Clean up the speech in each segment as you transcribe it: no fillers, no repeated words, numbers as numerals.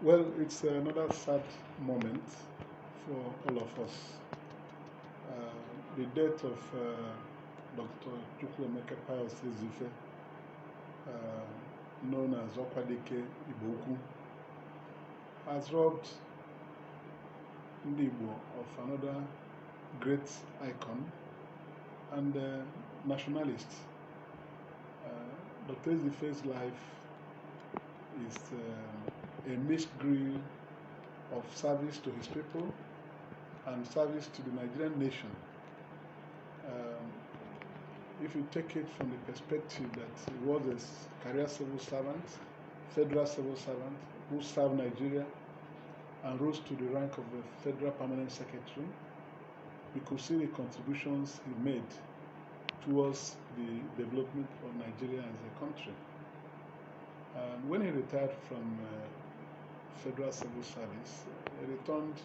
Well, it's another sad moment for all of us. The death of Dr. Chukwuemeka Ezeife, known as Okwadike Igbo-ukwu, has robbed Ndi Igbo of another great icon and nationalist. Dr. Ezeife's life is a mixed grill of service to his people and service to the Nigerian nation. If you take it from the perspective that he was a career civil servant, federal civil servant, who served Nigeria and rose to the rank of a federal permanent secretary, you could see the contributions he made towards the development of Nigeria as a country. When he retired from federal civil service, he returned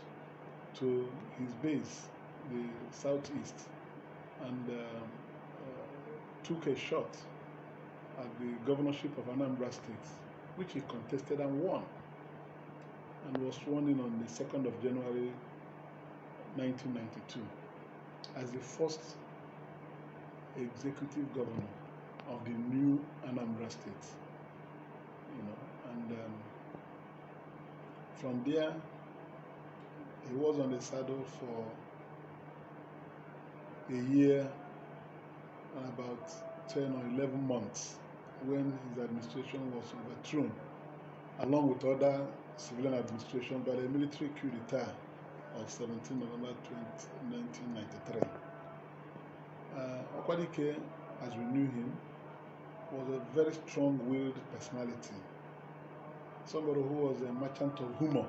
to his base, the southeast, and took a shot at the governorship of Anambra State, which he contested and won, and was sworn in on the 2nd of January 1992 as the first executive governor of the new Anambra State. And from there, he was on the saddle for a year and about 10 or 11 months when his administration was overthrown, along with other civilian administration, by the military coup d'etat of 17 November 1993. Okwadike, as we knew him, was a very strong-willed personality, somebody who was a merchant of humor,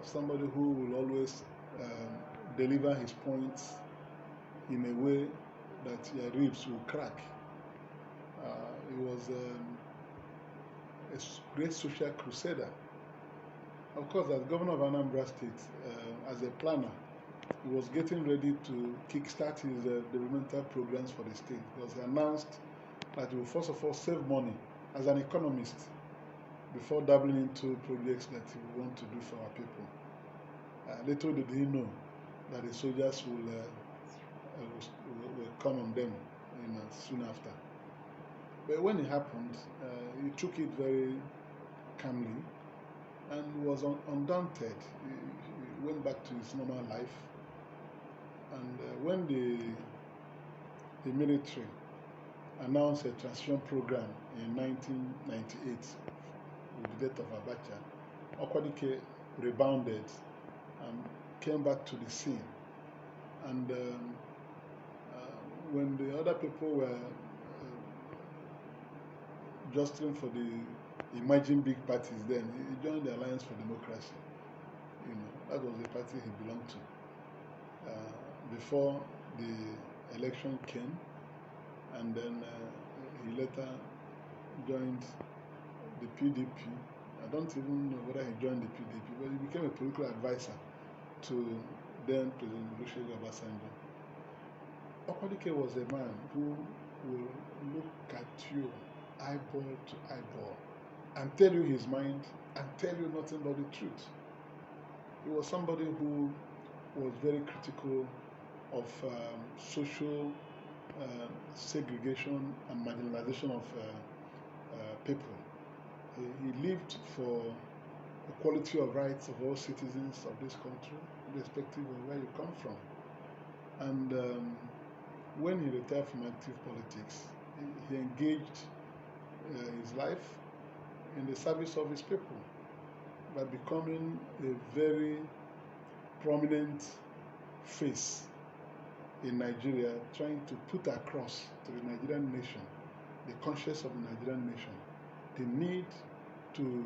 somebody who will always deliver his points in a way that your ribs will crack. He was a great social crusader. Of course, as governor of Anambra State, as a planner, he was getting ready to kickstart his developmental programs for the state, because he announced that he will first of all save money as an economist before dabbling into projects that he would want to do for our people. Little did he know that the soldiers will come on them soon after. But when it happened, he took it very calmly and was undaunted. He went back to his normal life. And when the military announced a transition program in 1998 with the death of Abacha, Okwadike rebounded and came back to the scene. And when the other people were jostling for the emerging big parties, then he joined the Alliance for Democracy. That was the party he belonged to. Before the election came, and then he later joined the PDP. I don't even know whether he joined the PDP, but he became a political advisor to then President Olusegun Obasanjo. Okwadike was a man who will look at you eyeball to eyeball and tell you his mind and tell you nothing but the truth. He was somebody who was very critical of social segregation and marginalization of people. He lived for equality of rights of all citizens of this country, irrespective of where you come from. And when he retired from active politics, he engaged his life in the service of his people by becoming a very prominent face in Nigeria, trying to put across to the Nigerian nation, the conscience of the Nigerian nation, the need to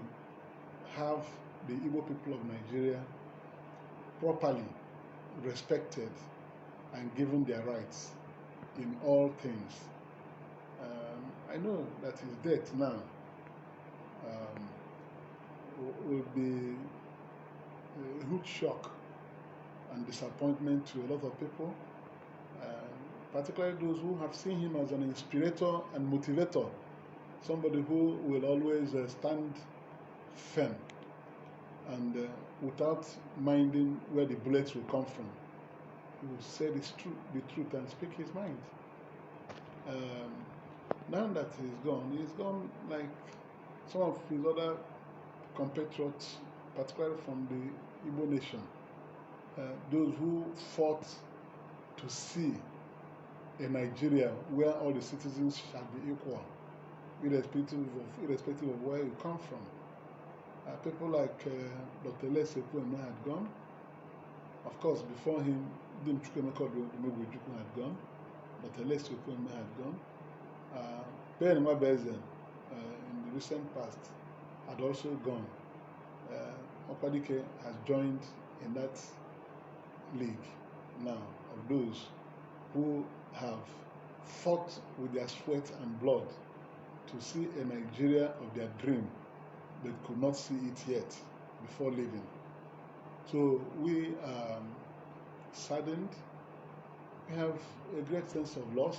have the Igbo people of Nigeria properly respected and given their rights in all things. I know that his death now will be a huge shock and disappointment to a lot of people, particularly those who have seen him as an inspirator and motivator, somebody who will always stand firm and without minding where the bullets will come from, he will say the truth and speak his mind. Now that he's gone like some of his other compatriots, particularly from the Igbo nation, those who fought to see a Nigeria where all the citizens shall be equal, irrespective of where you come from. People like Dr. Victor Umeh had gone. Of course, before him, Chukwuemeka Ezeife had gone. Dr. Victor Umeh had gone. In the recent past had also gone. Okwadike has joined in that league now of those who have fought with their sweat and blood to see a Nigeria of their dream, but could not see it yet before leaving. So we are saddened. We have a great sense of loss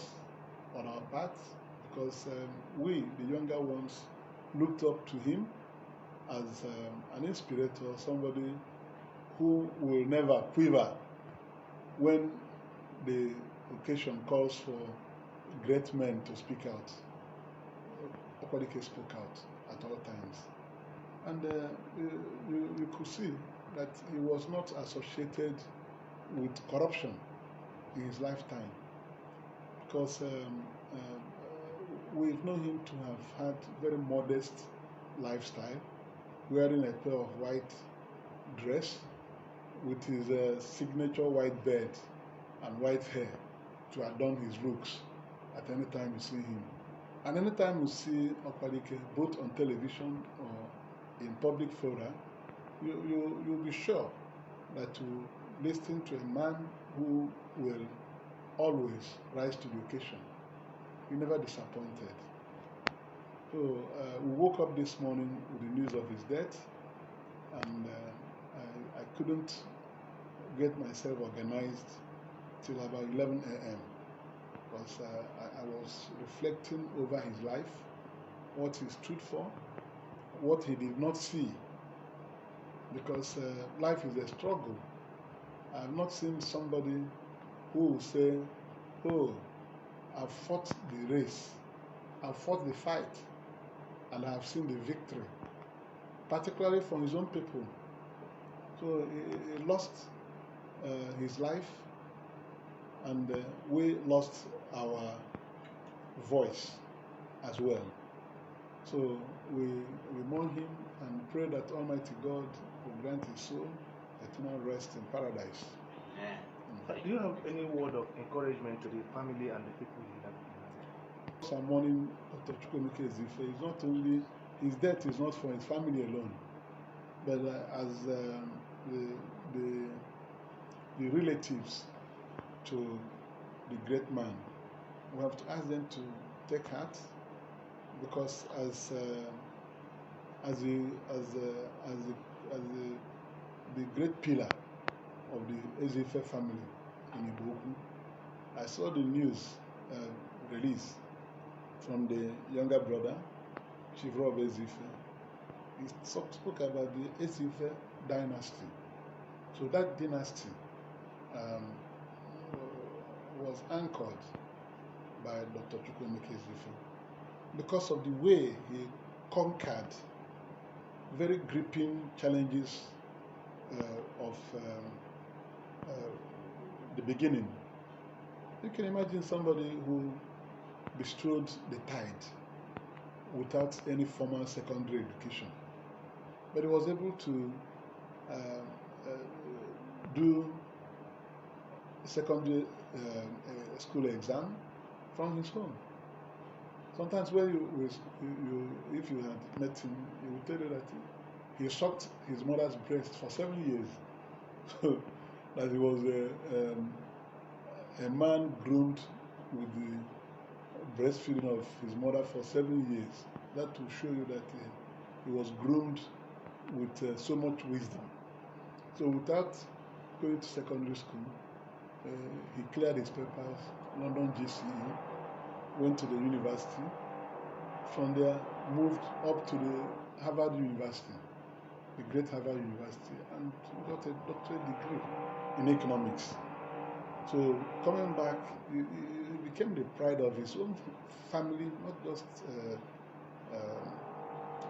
on our part because we, the younger ones, looked up to him as an inspirator, somebody who will never quiver when the occasion calls for great men to speak out. Okwadike spoke out at all times. And you could see that he was not associated with corruption in his lifetime, because we've known him to have had very modest lifestyle, wearing a pair of white dress with his signature white beard and white hair to adorn his looks at any time you see him. And anytime you see Okwadike, both on television or in public fora, you'll be sure that you listen to a man who will always rise to the occasion. He never disappointed. So we woke up this morning with the news of his death, and I couldn't get myself organized till about 11 a.m. because I was reflecting over his life, what he stood for, what he did not see, because life is a struggle. I've not seen somebody who will say, oh, I've fought the race, I've fought the fight, and I've seen the victory, particularly from his own people. So he lost his life, and we lost our voice as well. So we mourn him and pray that Almighty God will grant his soul eternal rest in paradise. Do you have any word of encouragement to the family and the people he have? I'm mourning Dr. Chukwuemeka Ezeife. It's not only his death is not for his family alone, but as the relatives to the great man, we have to ask them to take heart, because as the great pillar of the Ezeife family in Igbo-ukwu, I saw the news release from the younger brother, Chief Rob Ezeife. He spoke about the Ezeife dynasty. So that dynasty was anchored by Dr. Chukwuemeka Ezeife because of the way he conquered very gripping challenges of the beginning. You can imagine somebody who bestrode the tide without any formal secondary education, but he was able to do secondary school exam from his home. Sometimes when if you had met him, he would tell you that he sucked his mother's breast for 7 years. So that he was a man groomed with the breastfeeding of his mother for 7 years. That will show you that he was groomed with so much wisdom. So without going to secondary school, he cleared his papers, London GCE, went to the university. From there, moved up to the Harvard University, the great Harvard University, and got a doctorate degree in economics. So coming back, he became the pride of his own family, not just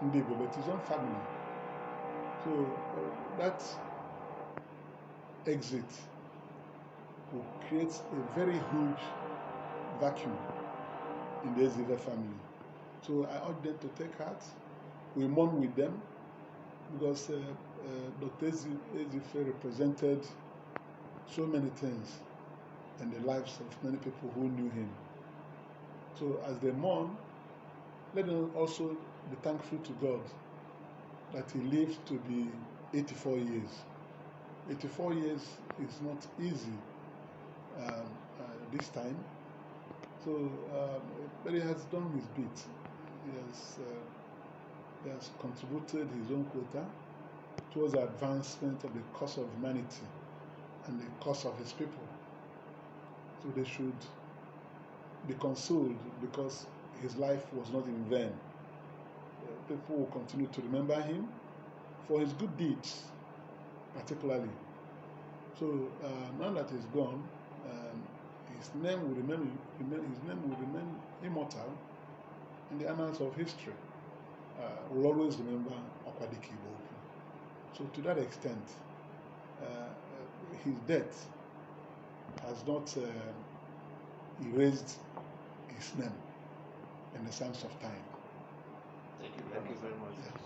Ndigo, but his own family. So that exit will create a very huge vacuum in the Ezeife family. So I urge them to take heart. We mourn with them because Dr. Ezeife represented so many things in the lives of many people who knew him. So as they mourn, let them also be thankful to God that he lived to be 84 years. 84 years is not easy this time. So, but he has done his bit. He has contributed his own quota towards the advancement of the cause of humanity and the cause of his people. So they should be consoled because his life was not in vain. People will continue to remember him for his good deeds, particularly. So now that he's gone, his name will remain immortal in the annals of history. We'll always remember Okwadike Igbo-ukwu. So to that extent, his death has not erased his name in the sands of time. Thank you very much.